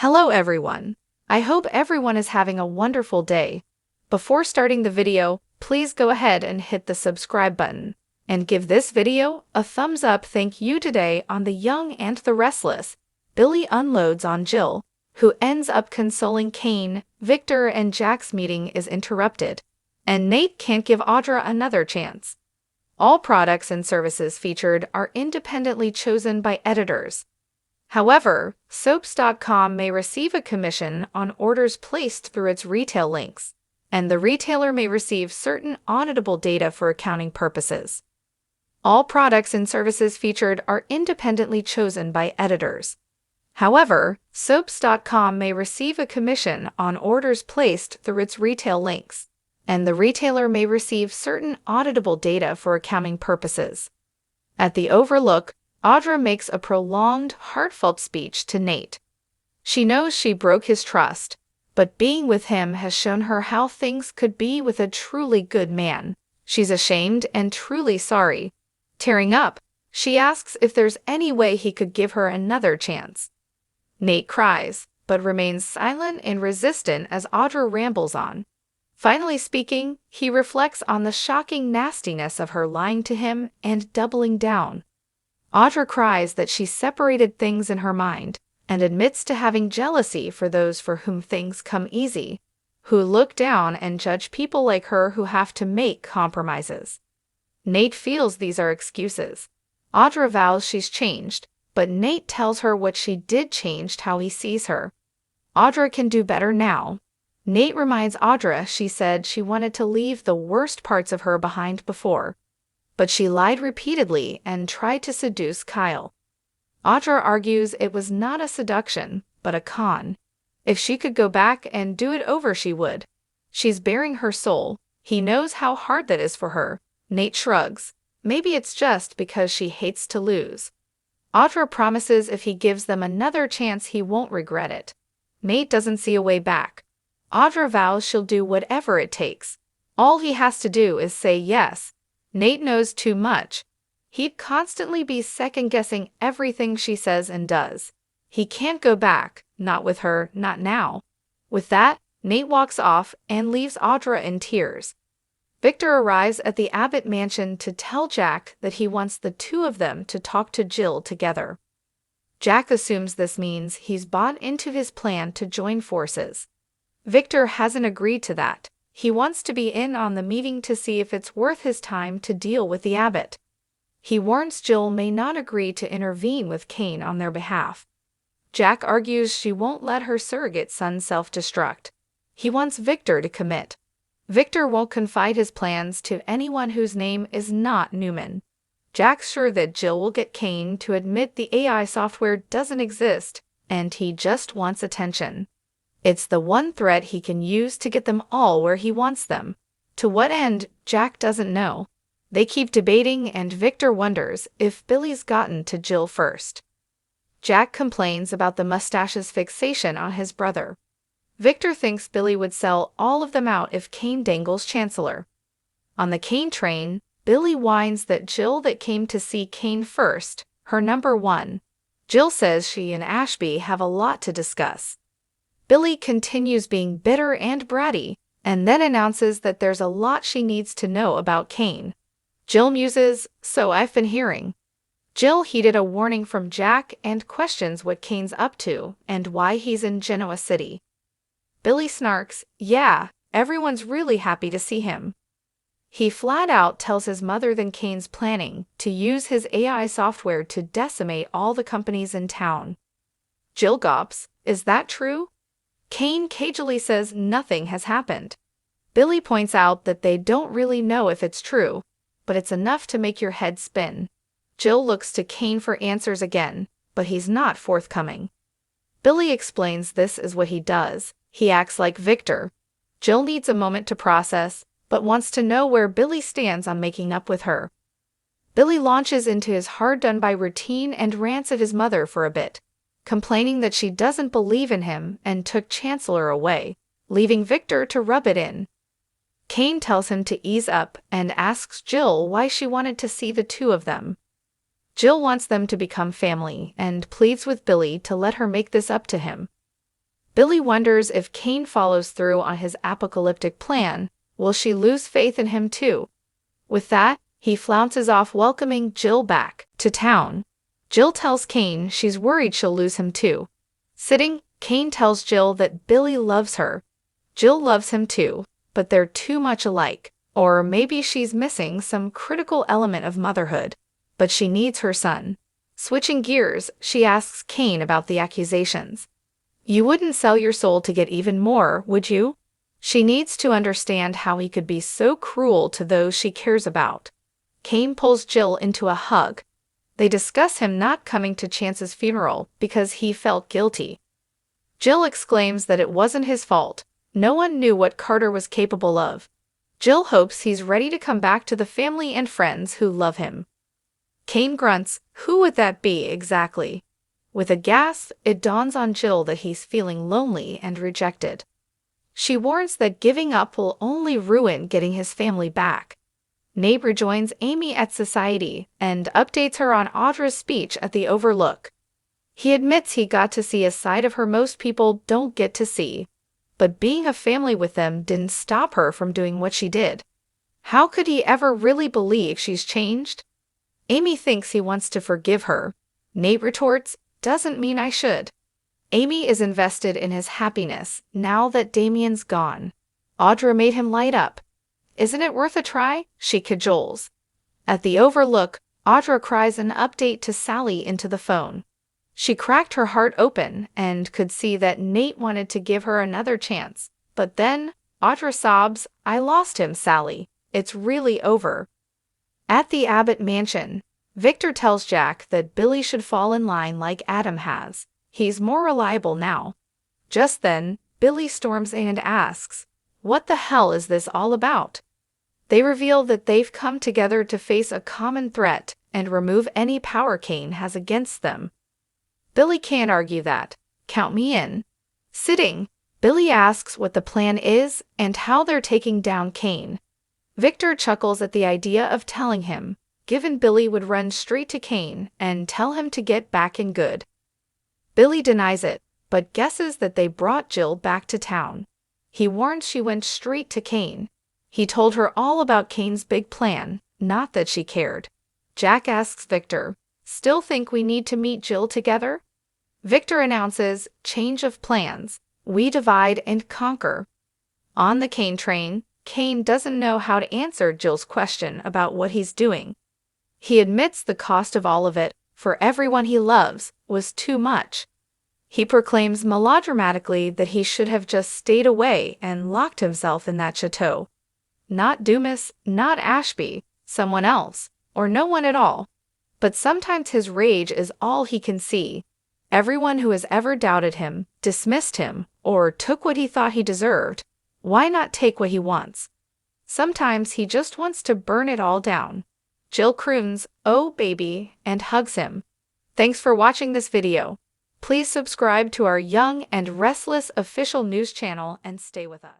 Hello everyone. I hope everyone is having a wonderful day. Before starting the video, please go ahead and hit the subscribe button and give this video a thumbs up. Thank you. Today on The Young and the Restless, Billy unloads on Jill, who ends up consoling Kane. Victor and Jack's meeting is interrupted, and Nate can't give Audra another chance. All products and services featured are independently chosen by editors. However, soaps.com may receive a commission on orders placed through its retail links, and the retailer may receive certain auditable data for accounting purposes. All products and services featured are independently chosen by editors. However, soaps.com may receive a commission on orders placed through its retail links, and the retailer may receive certain auditable data for accounting purposes. At the Overlook, Audra makes a prolonged, heartfelt speech to Nate. She knows she broke his trust, but being with him has shown her how things could be with a truly good man. She's ashamed and truly sorry. Tearing up, she asks if there's any way he could give her another chance. Nate cries, but remains silent and resistant as Audra rambles on. Finally speaking, he reflects on the shocking nastiness of her lying to him and doubling down. Audra cries that she separated things in her mind and admits to having jealousy for those for whom things come easy, who look down and judge people like her who have to make compromises. Nate feels these are excuses. Audra vows she's changed, but Nate tells her what she did changed how he sees her. Audra can do better now. Nate reminds Audra she said she wanted to leave the worst parts of her behind before, but she lied repeatedly and tried to seduce Kyle. Audra argues it was not a seduction, but a con. If she could go back and do it over, she would. She's bearing her soul. He knows how hard that is for her. Nate shrugs. Maybe it's just because she hates to lose. Audra promises if he gives them another chance he won't regret it. Nate doesn't see a way back. Audra vows she'll do whatever it takes. All he has to do is say yes. Nate knows too much. He'd constantly be second-guessing everything she says and does. He can't go back, not with her, not now. With that, Nate walks off and leaves Audra in tears. Victor arrives at the Abbott mansion to tell Jack that he wants the two of them to talk to Jill together. Jack assumes this means he's bought into his plan to join forces. Victor hasn't agreed to that. He wants to be in on the meeting to see if it's worth his time to deal with the Abbott. He warns Jill may not agree to intervene with Kane on their behalf. Jack argues she won't let her surrogate son self-destruct. He wants Victor to commit. Victor won't confide his plans to anyone whose name is not Newman. Jack's sure that Jill will get Kane to admit the AI software doesn't exist, and he just wants attention. It's the one threat he can use to get them all where he wants them. To what end, Jack doesn't know. They keep debating, and Victor wonders if Billy's gotten to Jill first. Jack complains about the mustache's fixation on his brother. Victor thinks Billy would sell all of them out if Kane dangles Chancellor. On the Kane train, Billy whines that Jill that came to see Kane first, her number one. Jill says she and Ashby have a lot to discuss. Billy continues being bitter and bratty, and then announces that there's a lot she needs to know about Kane. Jill muses, "So I've been hearing." Jill heeded a warning from Jack and questions what Kane's up to and why he's in Genoa City. Billy snarks, "Yeah, everyone's really happy to see him." He flat out tells his mother that Kane's planning to use his AI software to decimate all the companies in town. Jill gulps, "Is that true?" Kane cagily says nothing has happened. Billy points out that they don't really know if it's true, but it's enough to make your head spin. Jill looks to Kane for answers again, but he's not forthcoming. Billy explains this is what he does. He acts like Victor. Jill needs a moment to process, but wants to know where Billy stands on making up with her. Billy launches into his hard-done-by routine and rants at his mother for a bit, complaining that she doesn't believe in him and took Chancellor away, leaving Victor to rub it in. Kane tells him to ease up and asks Jill why she wanted to see the two of them. Jill wants them to become family and pleads with Billy to let her make this up to him. Billy wonders if Kane follows through on his apocalyptic plan. Will she lose faith in him too? With that, he flounces off, welcoming Jill back to town. Jill tells Kane she's worried she'll lose him too. Sitting, Kane tells Jill that Billy loves her. Jill loves him too, but they're too much alike. Or maybe she's missing some critical element of motherhood. But she needs her son. Switching gears, she asks Kane about the accusations. You wouldn't sell your soul to get even more, would you? She needs to understand how he could be so cruel to those she cares about. Kane pulls Jill into a hug. They discuss him not coming to Chance's funeral because he felt guilty. Jill exclaims that it wasn't his fault. No one knew what Carter was capable of. Jill hopes he's ready to come back to the family and friends who love him. Kane grunts, who would that be exactly? With a gasp, it dawns on Jill that he's feeling lonely and rejected. She warns that giving up will only ruin getting his family back. Nate rejoins Amy at Society and updates her on Audra's speech at the Overlook. He admits he got to see a side of her most people don't get to see. But being a family with them didn't stop her from doing what she did. How could he ever really believe she's changed? Amy thinks he wants to forgive her. Nate retorts, doesn't mean I should. Amy is invested in his happiness now that Damien's gone. Audra made him light up. Isn't it worth a try? She cajoles. At the Overlook, Audra cries an update to Sally into the phone. She cracked her heart open and could see that Nate wanted to give her another chance. But then, Audra sobs, I lost him, Sally. It's really over. At the Abbott mansion, Victor tells Jack that Billy should fall in line like Adam has. He's more reliable now. Just then, Billy storms in and asks, what the hell is this all about? They reveal that they've come together to face a common threat and remove any power Kane has against them. Billy can't argue that. Count me in. Sitting, Billy asks what the plan is and how they're taking down Kane. Victor chuckles at the idea of telling him, given Billy would run straight to Kane and tell him to get back in good. Billy denies it, but guesses that they brought Jill back to town. He warns she went straight to Kane. He told her all about Kane's big plan, not that she cared. Jack asks Victor, still think we need to meet Jill together? Victor announces, change of plans. We divide and conquer. On the Kane train, Kane doesn't know how to answer Jill's question about what he's doing. He admits the cost of all of it, for everyone he loves, was too much. He proclaims melodramatically that he should have just stayed away and locked himself in that chateau. Not Dumas, not Ashby, someone else, or no one at all. But sometimes his rage is all he can see. Everyone who has ever doubted him, dismissed him, or took what he thought he deserved, why not take what he wants? Sometimes he just wants to burn it all down. Jill croons, oh baby, and hugs him. Thanks for watching this video. Please subscribe to our Young and Restless official news channel and stay with us.